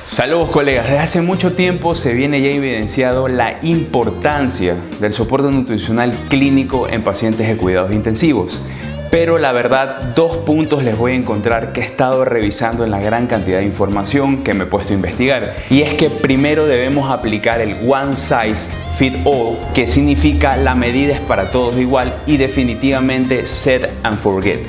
Saludos colegas, desde hace mucho tiempo se viene ya evidenciado la importancia del soporte nutricional clínico en pacientes de cuidados intensivos. Pero la verdad, dos puntos les voy a encontrar que he estado revisando en la gran cantidad de información que me he puesto a investigar. Y es que primero debemos aplicar el One Size Fit All, que significa la medida es para todos igual, y definitivamente set and forget.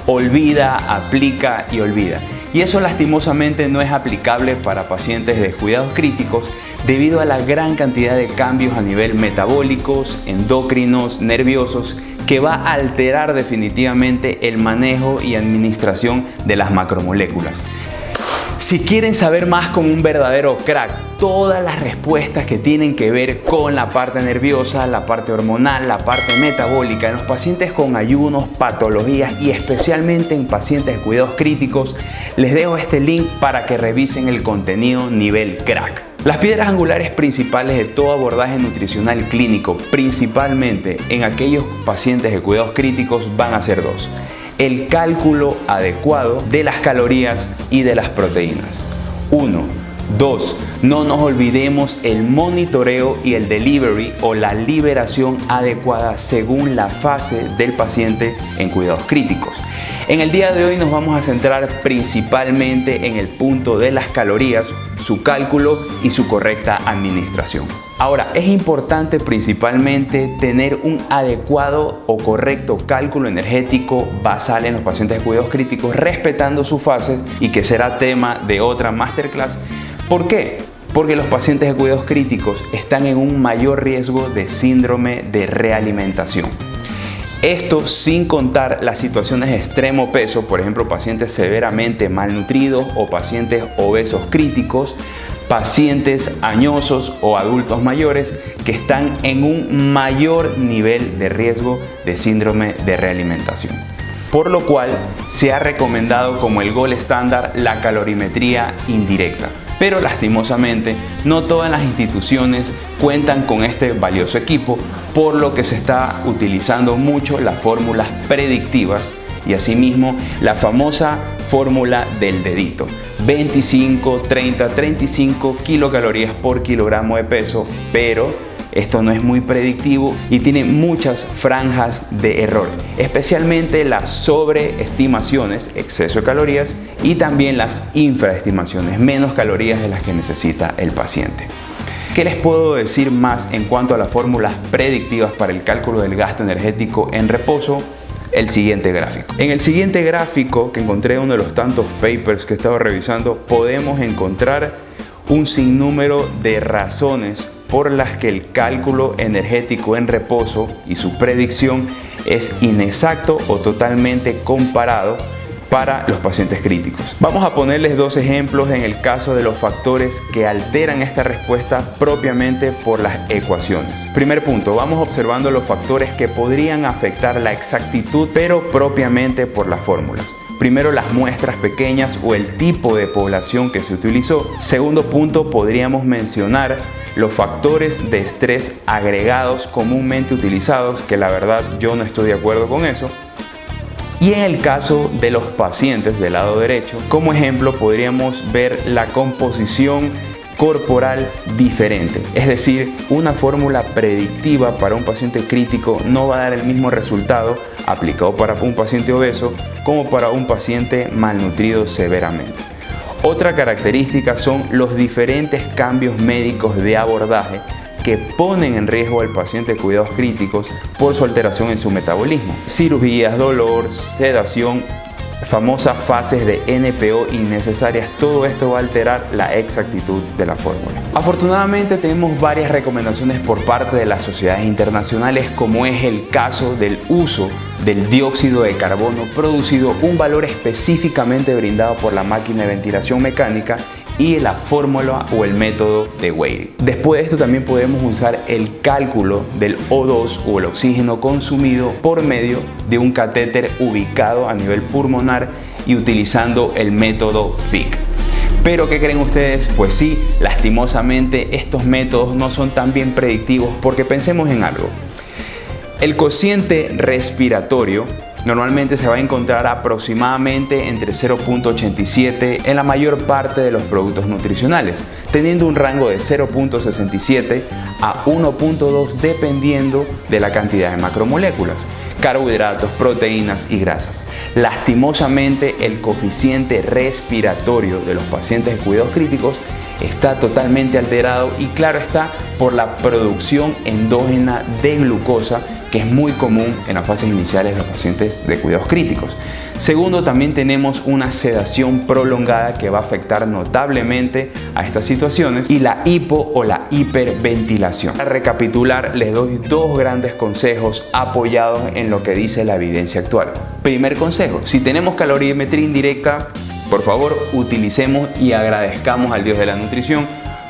Olvida, aplica y olvida. Y eso lastimosamente no es aplicable para pacientes de cuidados críticos debido a la gran cantidad de cambios a nivel metabólicos, endocrinos, nerviosos, que va a alterar definitivamente el manejo y administración de las macromoléculas. Si quieren saber más como un verdadero crack, todas las respuestas que tienen que ver con la parte nerviosa, la parte hormonal, la parte metabólica en los pacientes con ayunos, patologías y especialmente en pacientes de cuidados críticos, les dejo este link para que revisen el contenido nivel crack. Las piedras angulares principales de todo abordaje nutricional clínico, principalmente en aquellos pacientes de cuidados críticos, van a ser dos: el cálculo adecuado de las calorías y de las proteínas. 1. 2. No nos olvidemos el monitoreo y el delivery o la liberación adecuada según la fase del paciente en cuidados críticos. En el día de hoy nos vamos a centrar principalmente en el punto de las calorías, su cálculo y su correcta administración. Ahora, es importante principalmente tener un adecuado o correcto cálculo energético basal en los pacientes de cuidados críticos, respetando sus fases, y que será tema de otra masterclass. ¿Por qué? Porque los pacientes de cuidados críticos están en un mayor riesgo de síndrome de realimentación. Esto sin contar las situaciones de extremo peso, por ejemplo, pacientes severamente malnutridos o pacientes obesos críticos, pacientes añosos o adultos mayores que están en un mayor nivel de riesgo de síndrome de realimentación. Por lo cual se ha recomendado como el gold estándar la calorimetría indirecta. Pero lastimosamente no todas las instituciones cuentan con este valioso equipo, por lo que se está utilizando mucho las fórmulas predictivas y asimismo la famosa fórmula del dedito: 25, 30, 35 kilocalorías por kilogramo de peso, pero esto no es muy predictivo y tiene muchas franjas de error, especialmente las sobreestimaciones, exceso de calorías, y también las infraestimaciones, menos calorías de las que necesita el paciente. ¿Qué les puedo decir más en cuanto a las fórmulas predictivas para el cálculo del gasto energético en reposo? El siguiente gráfico. En el siguiente gráfico, que encontré en uno de los tantos papers que he estado revisando, podemos encontrar un sinnúmero de razones por las que el cálculo energético en reposo y su predicción es inexacto o totalmente comparado para los pacientes críticos. Vamos a ponerles dos ejemplos en el caso de los factores que alteran esta respuesta propiamente por las ecuaciones. Primer punto, vamos observando los factores que podrían afectar la exactitud, pero propiamente por las fórmulas. Primero, las muestras pequeñas o el tipo de población que se utilizó. Segundo punto, podríamos mencionar los factores de estrés agregados comúnmente utilizados, que la verdad yo no estoy de acuerdo con eso. Y en el caso de los pacientes del lado derecho, como ejemplo, podríamos ver la composición corporal diferente. Es decir, una fórmula predictiva para un paciente crítico no va a dar el mismo resultado aplicado para un paciente obeso como para un paciente malnutrido severamente. Otra característica son los diferentes cambios médicos de abordaje que ponen en riesgo al paciente de cuidados críticos por su alteración en su metabolismo. Cirugías, dolor, sedación, famosas fases de NPO innecesarias, todo esto va a alterar la exactitud de la fórmula. Afortunadamente tenemos varias recomendaciones por parte de las sociedades internacionales, como es el caso del uso del dióxido de carbono producido, un valor específicamente brindado por la máquina de ventilación mecánica, y la fórmula o el método de Weill. Después de esto también podemos usar el cálculo del O2 o el oxígeno consumido por medio de un catéter ubicado a nivel pulmonar y utilizando el método FIC. Pero ¿qué creen ustedes? Pues sí, lastimosamente estos métodos no son tan bien predictivos, porque pensemos en algo. El cociente respiratorio Normalmente se va a encontrar aproximadamente entre 0.87 en la mayor parte de los productos nutricionales, teniendo un rango de 0.67 a 1.2 dependiendo de la cantidad de macromoléculas, carbohidratos, proteínas y grasas. Lastimosamente, el coeficiente respiratorio de los pacientes de cuidados críticos está totalmente alterado y claro está por la producción endógena de glucosa, que es muy común en las fases iniciales de los pacientes de cuidados críticos. Segundo, también tenemos una sedación prolongada que va a afectar notablemente a estas situaciones, y la hipo o la hiperventilación. Para recapitular, les doy dos grandes consejos apoyados en lo que dice la evidencia actual. Primer consejo: si tenemos calorimetría indirecta, por favor utilicemos y agradezcamos al Dios de la nutrición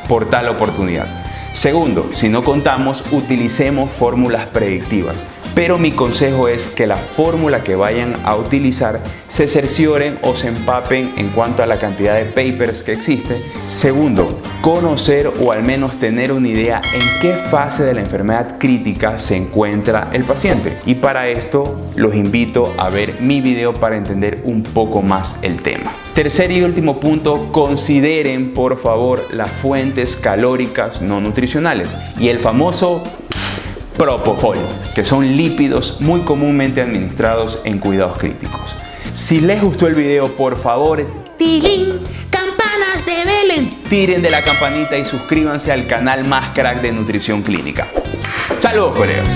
por tal oportunidad. Segundo, si no contamos, utilicemos fórmulas predictivas. Pero mi consejo es que la fórmula que vayan a utilizar se cercioren o se empapen en cuanto a la cantidad de papers que existe. Segundo, conocer o al menos tener una idea en qué fase de la enfermedad crítica se encuentra el paciente. Y para esto los invito a ver mi video para entender un poco más el tema. Tercer y último punto: consideren por favor las fuentes calóricas no nutricionales y el famoso propofol, que son lípidos muy comúnmente administrados en cuidados críticos. Si les gustó el video, por favor, ¡tilín! ¡Campanas de Belén! Tiren de la campanita y suscríbanse al canal más crack de nutrición clínica. ¡Saludos, colegas!